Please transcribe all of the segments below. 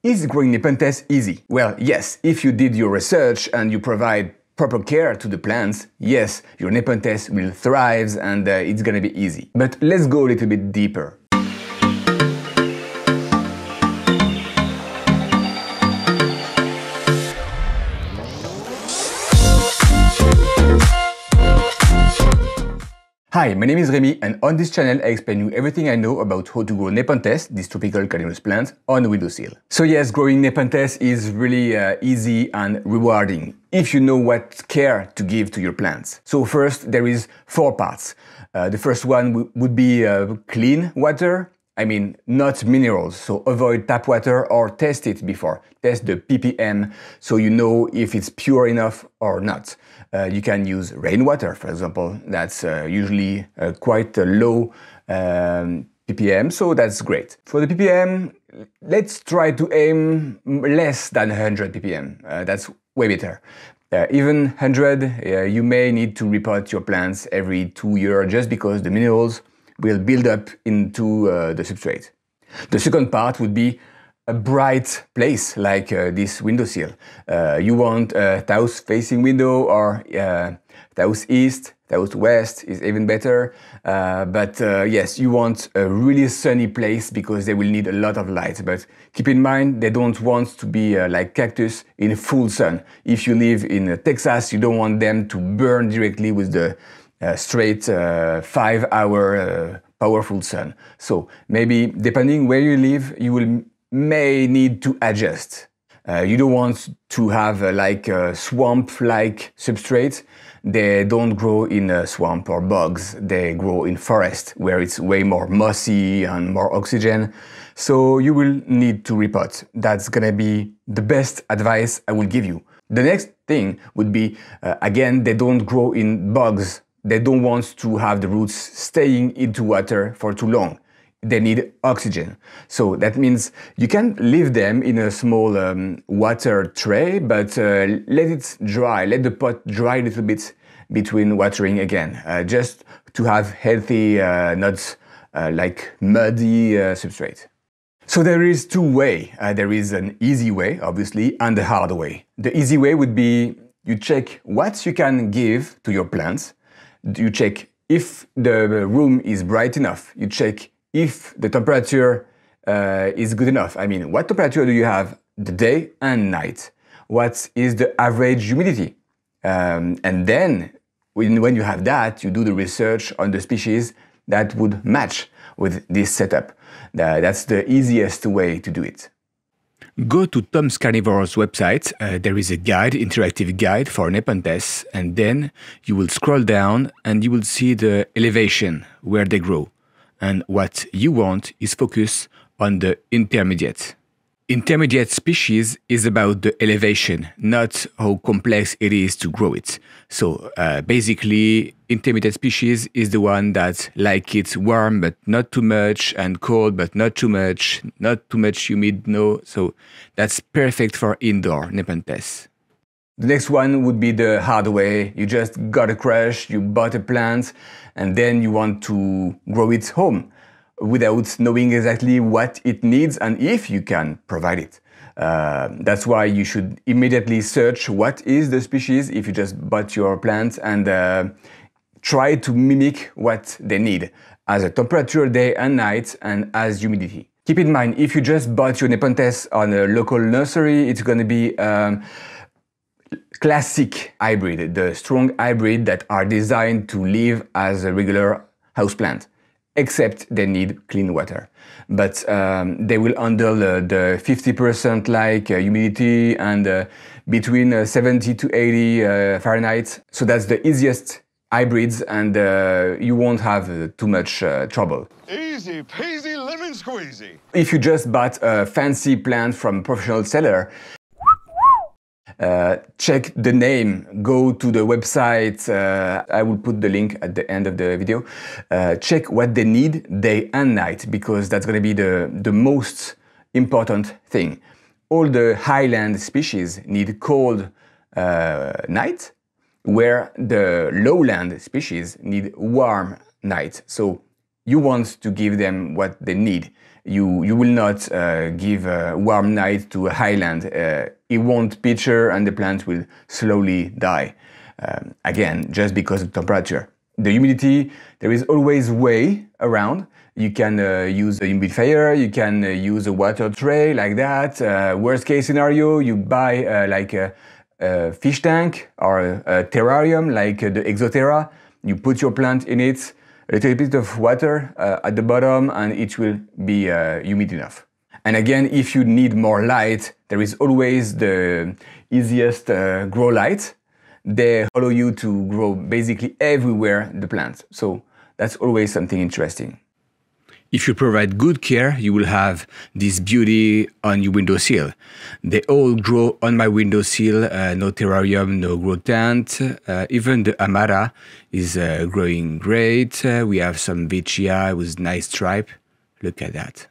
Is growing Nepenthes easy? Well, yes, if you did your research and you provide proper care to the plants, yes, your Nepenthes will thrive and it's gonna be easy. But let's go a little bit deeper. Hi, my name is Remy, and on this channel I explain you everything I know about how to grow Nepenthes, this tropical carnivorous plant, on windowsill. So yes, growing Nepenthes is really easy and rewarding if you know what care to give to your plants. So first, there is 4 parts. The first one would be clean water. I mean, not minerals, so avoid tap water or test it before. Test the ppm so you know if it's pure enough or not. You can use rainwater, for example. That's usually quite a low ppm, so that's great. For the ppm, let's try to aim less than 100 ppm. That's way better. Even 100, you may need to repot your plants every 2 years just because the minerals will build up into the substrate. The second part would be a bright place like this windowsill. You want a south-facing window or southeast, southwest is even better. But yes, you want a really sunny place because they will need a lot of light. But keep in mind, they don't want to be like cactus in full sun. If you live in Texas, you don't want them to burn directly with the straight 5-hour powerful sun. So maybe depending where you live, you may need to adjust. You don't want to have like a swamp-like substrate. They don't grow in a swamp or bogs. They grow in forest where it's way more mossy and more oxygen. So you will need to repot. That's gonna be the best advice I will give you. The next thing would be, again, they don't grow in bogs. They don't want to have the roots staying into water for too long. They need oxygen. So that means you can leave them in a small water tray, but let it dry, let the pot dry a little bit between watering again, just to have healthy, not like muddy substrate. So there is 2 ways. There is an easy way, obviously, and a hard way. The easy way would be you check what you can give to your plants. You check if the room is bright enough. You check if the temperature is good enough. I mean, what temperature do you have the day and night? What is the average humidity? And then when you have that, you do the research on the species that would match with this setup. That's the easiest way to do it. Go to Tom's Carnivorous website. There is a guide, interactive guide for Nepenthes, and then you will scroll down and you will see the elevation where they grow. And what you want is focus on the intermediate. Intermediate species is about the elevation, not how complex it is to grow it. So basically, intermediate species is the one that like it's warm but not too much, and cold but not too much humid, no. So that's perfect for indoor Nepenthes. The next one would be the hard way. You just got a crush, you bought a plant, and then you want to grow it home without knowing exactly what it needs and if you can provide it. That's why you should immediately search what is the species if you just bought your plant and try to mimic what they need as a temperature day and night and as humidity. Keep in mind, if you just bought your Nepenthes on a local nursery, it's going to be classic hybrid, the strong hybrid that are designed to live as a regular houseplant, except they need clean water. But they will handle the 50% like humidity and between 70 to 80 Fahrenheit. So that's the easiest hybrids, and you won't have too much trouble. Easy peasy lemon squeezy. If you just bought a fancy plant from a professional seller, check the name, go to the website, I will put the link at the end of the video. Check what they need day and night, because that's going to be the most important thing. All the highland species need cold night, where the lowland species need warm night. So you want to give them what they need. you will not give a warm night to a highland. It won't picture and the plant will slowly die. Again, just because of temperature. The humidity, there is always way around. You can use a humidifier, you can use a water tray like that. Worst case scenario, you buy like a fish tank or a terrarium like the Exoterra. You put your plant in it, a little bit of water at the bottom, and it will be humid enough. And again, if you need more light, there is always the easiest grow light. They allow you to grow basically everywhere the plant. So that's always something interesting. If you provide good care, you will have this beauty on your windowsill. They all grow on my windowsill, no terrarium, no grow tent. Even the Amara is growing great. We have some Veitchii with nice stripe. Look at that.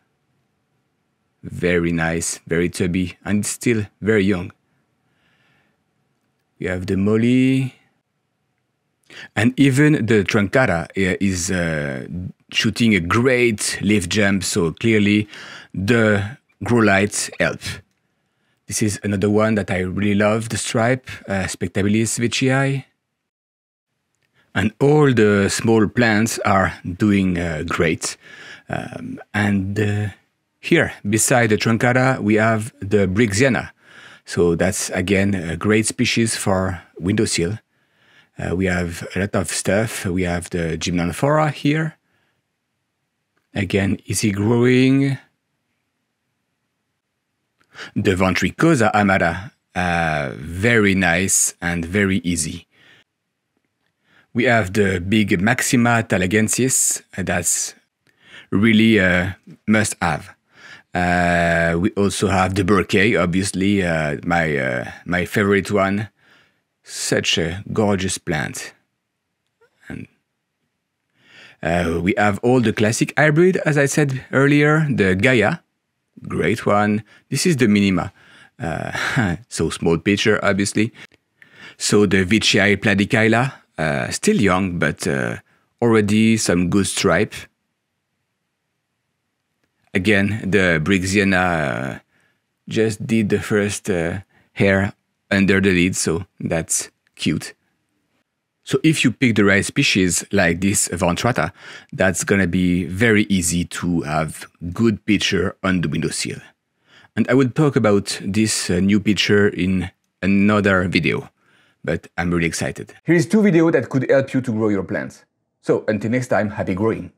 Very nice, very tubby, and it's still very young. We have the Molly. And even the Truncata is shooting a great leaf jump, so clearly the grow lights help. This is another one that I really love, the stripe, Spectabilis Veitchii. And all the small plants are doing great. Here, beside the Truncata, we have the Brixiana. So that's again a great species for windowsill. We have a lot of stuff. We have the Gymnanthora here. Again, easy growing. The Ventricosa Amara, very nice and very easy. We have the big Maxima Talagensis, that's really a must-have. We also have the Bouquet, obviously, my favorite one. Such a gorgeous plant. And we have all the classic hybrid, as I said earlier, the Gaia, great one. This is the Minima, so small picture, obviously. So the Veitchii Platykyla, still young, but already some good stripe. Again, the Brixiana just did the first hair under the lid, so that's cute. So if you pick the right species like this Ventrata, that's gonna be very easy to have good picture on the windowsill. And I will talk about this new picture in another video, but I'm really excited. Here is 2 videos that could help you to grow your plants. So until next time, happy growing!